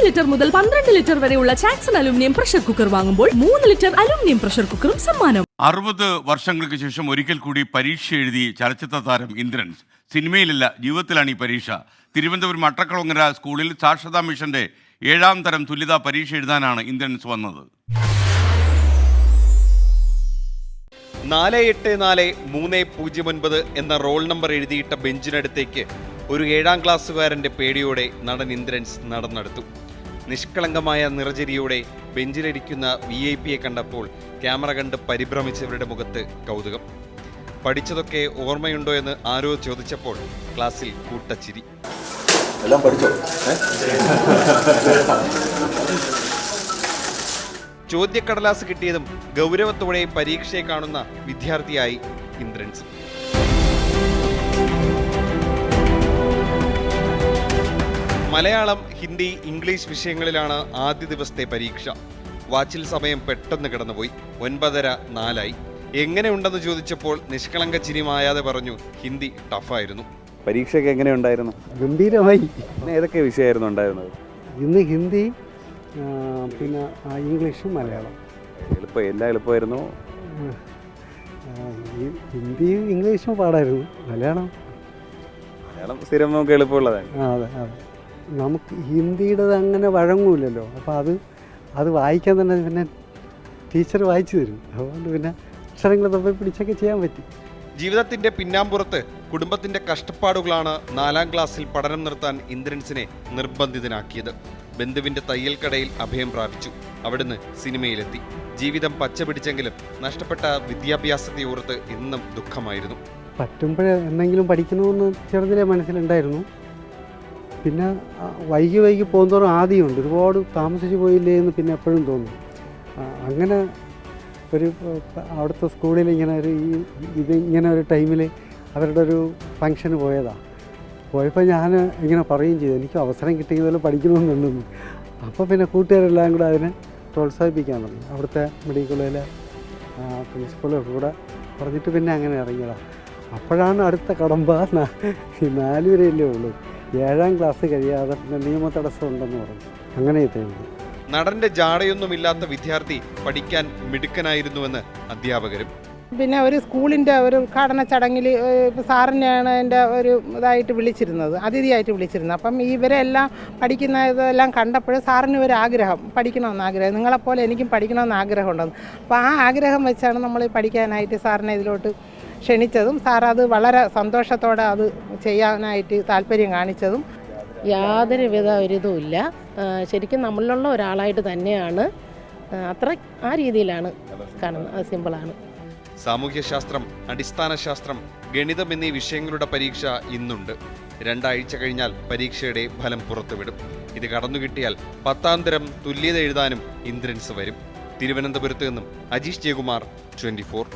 Litre മുതൽ 12 litre വരെയുള്ള ചാക്സൺ aluminium pressure cooker വാങ്ങുമ്പോൾ 3 ലിറ്റർ അലുമിനിയം പ്രഷർ കുക്കറും സമ്മാനം. 60 വർഷങ്ങൾക്ക് ശേഷം ഒരിക്കൽ കൂടി പരീക്ഷ എഴുതി ചലച്ചിത്ര താരം ഇന്ദ്രൻസ്. സിനിമയിലല്ല, ജീവിതത്തിലാണ് ഈ പരീക്ഷ. തിരുവനന്തപുരം അട്ടക്കുളങ്ങര സ്കൂളിൽ സാക്ഷരതാ മിഷന്റെ 7ാം തരം തുല്യതാ പരീക്ഷ എഴുതാനാണ് ഇന്ദ്രൻസ് വന്നത്. 484309 എന്ന റോൾ നമ്പർ എഴുതിയിട്ട ബെഞ്ചിനടുത്തേക്ക് ഒരു 7ാം ക്ലാസ്സുകാരൻ്റെ പേടിയോടെ നടൻ ഇന്ദ്രൻസ് നടന്നെടുത്തു. നിഷ്കളങ്കമായ നിറചിരിയോടെ ബെഞ്ചിലിരിക്കുന്ന VIP കണ്ടപ്പോൾ ക്യാമറ കണ്ട് പരിഭ്രമിച്ചവരുടെ മുഖത്ത് കൗതുകം. പഠിച്ചതൊക്കെ ഓർമ്മയുണ്ടോ എന്ന് ആരോ ചോദിച്ചപ്പോൾ ക്ലാസ്സിൽ കൂട്ടച്ചിരി. എല്ലാം പഠിച്ചോ? ചോദ്യക്കടലാസ് കിട്ടിയതും ഗൗരവത്തോടെ പരീക്ഷയെ കാണുന്ന വിദ്യാർത്ഥിയായി ഇന്ദ്രൻസ്. മലയാളം, ഹിന്ദി, ഇംഗ്ലീഷ് വിഷയങ്ങളിലാണ് ആദ്യ ദിവസത്തെ പരീക്ഷ. വാച്ചിൽ സമയം പെട്ടെന്ന് കടന്നുപോയി. 9:04 എങ്ങനെ ഉണ്ടെന്ന് ചോദിച്ചപ്പോൾ നിഷ്കളങ്ക ചിരി മായാതെ പറഞ്ഞു, ഹിന്ദി ടഫായിരുന്നു. പരീക്ഷയൊക്കെ എങ്ങനെയുണ്ടായിരുന്നു? ഗംഭീരമായി. ഏതൊക്കെ വിഷയമായിരുന്നു ഉണ്ടായിരുന്നത്? ഇന്ന് ഹിന്ദി, പിന്നെ ഇംഗ്ലീഷും മലയാളം. എല്ലാം എളുപ്പമായിരുന്നു. ഹിന്ദിയും ഇംഗ്ലീഷും പാടായിരുന്നു. മലയാളം സ്ഥിരം നമുക്ക് എളുപ്പമുള്ളതാണ്. അതെ അതെ, നമുക്ക് ഹിന്ദിയുടേത് അങ്ങനെ വഴങ്ങൂലല്ലോ. അപ്പോൾ അത് വായിക്കാൻ തന്നെ പിന്നെ ടീച്ചർ വായിച്ചു തരും. അതുകൊണ്ട് പിന്നെ അക്ഷരങ്ങൾ തമ്മിൽ പിടിച്ചൊക്കെ ചെയ്യാൻ പറ്റി. ജീവിതത്തിന്റെ പിന്നാമ്പുറത്ത് കുടുംബത്തിന്റെ കഷ്ടപ്പാടുകളാണ് 4ാം ക്ലാസ്സിൽ പഠനം നിർത്താൻ ഇന്ദ്രൻസിനെ നിർബന്ധിതനാക്കിയത്. ബന്ധുവിന്റെ തയ്യൽക്കടയിൽ അഭയം പ്രാപിച്ചു. അവിടുന്ന് സിനിമയിലെത്തി. ജീവിതം പച്ച പിടിച്ചെങ്കിലും നഷ്ടപ്പെട്ട വിദ്യാഭ്യാസത്തെ ഓർത്ത് ഇന്നും ദുഃഖമായിരുന്നു. പറ്റുമ്പോഴേ എന്തെങ്കിലും പഠിക്കണമെന്ന് ചെറുതിലെ മനസ്സിലുണ്ടായിരുന്നു. പിന്നെ വൈകി പോകുന്നതോറും ആദ്യമുണ്ട്, ഒരുപാട് താമസിച്ച് പോയില്ലേ എന്ന് പിന്നെ എപ്പോഴും തോന്നും. അങ്ങനെ ഒരു അവിടുത്തെ സ്കൂളിൽ ഇങ്ങനെ ഇങ്ങനെ ഒരു ടൈമിൽ അവരുടെ ഒരു ഫംഗ്ഷന് പോയതാണ്. പോയപ്പോൾ ഞാൻ ഇങ്ങനെ പറയുകയും ചെയ്തു, എനിക്ക് അവസരം കിട്ടിയതുപോലെ പഠിക്കണമെന്നുണ്ടെന്ന്. അപ്പോൾ പിന്നെ കൂട്ടുകാരെല്ലാം കൂടെ അതിനെ പ്രോത്സാഹിപ്പിക്കാൻ തുടങ്ങി. അവിടുത്തെ മെഡിക്കൽ കോളേജിലെ പ്രിൻസിപ്പളും കൂടെ പറഞ്ഞിട്ട് പിന്നെ അങ്ങനെ ഇറങ്ങിയതാണ്. അപ്പോഴാണ് അടുത്ത കടമ്പ 4 വരെയല്ലേ ഉള്ളൂ. 7ാം ക്ലാസ് കഴിയാതെ പിന്നെ നിയമ തടസ്സം ഉണ്ടെന്ന് പറഞ്ഞു. അങ്ങനെ എത്തിയത്. നടന്റെ ജാടയൊന്നുമില്ലാത്ത വിദ്യാർത്ഥി പഠിക്കാൻ മിടുക്കനായിരുന്നുവെന്ന് അധ്യാപകരും. പിന്നെ ഒരു സ്കൂളിൻ്റെ ഒരു ഉദ്ഘാടന ചടങ്ങിൽ സാറിനെയാണ് എൻ്റെ ഒരു ഇതായിട്ട് വിളിച്ചിരുന്നത്, അതിഥിയായിട്ട് വിളിച്ചിരുന്നത്. അപ്പം ഇവരെല്ലാം പഠിക്കുന്ന ഇതെല്ലാം കണ്ടപ്പോൾ സാറിന് ഒരു ആഗ്രഹം, പഠിക്കണമെന്ന് ആഗ്രഹം, നിങ്ങളെപ്പോലെ എനിക്കും പഠിക്കണമെന്ന് ആഗ്രഹം ഉണ്ടെന്ന്. അപ്പോൾ ആ ആഗ്രഹം വെച്ചാണ് നമ്മൾ പഠിക്കാനായിട്ട് സാറിനെ ഇതിലോട്ട് ക്ഷണിച്ചതും സാർ അത് വളരെ സന്തോഷത്തോടെ അത് ചെയ്യാനായിട്ട് താല്പര്യം കാണിച്ചതും. യാതൊരുവിധ ഒരിതുമില്ല. ശരിക്കും നമ്മളിലുള്ള ഒരാളായിട്ട് തന്നെയാണ്. ആ രീതിയിലാണ് കാണുന്നത്. അത് സിമ്പിളാണ്. സാമൂഹ്യശാസ്ത്രം, അടിസ്ഥാന ശാസ്ത്രം, ഗണിതം എന്നീ വിഷയങ്ങളുടെ പരീക്ഷ ഇന്നുണ്ട്. 2 ആഴ്ച കഴിഞ്ഞാൽ പരീക്ഷയുടെ ഫലം പുറത്തുവിടും. ഇത് കടന്നുകിട്ടിയാൽ 10ാം തരം തുല്യത എഴുതാനും ഇന്ദ്രൻസ് വരും. തിരുവനന്തപുരത്ത് നിന്നും അജീഷ് ജയകുമാർ, 24.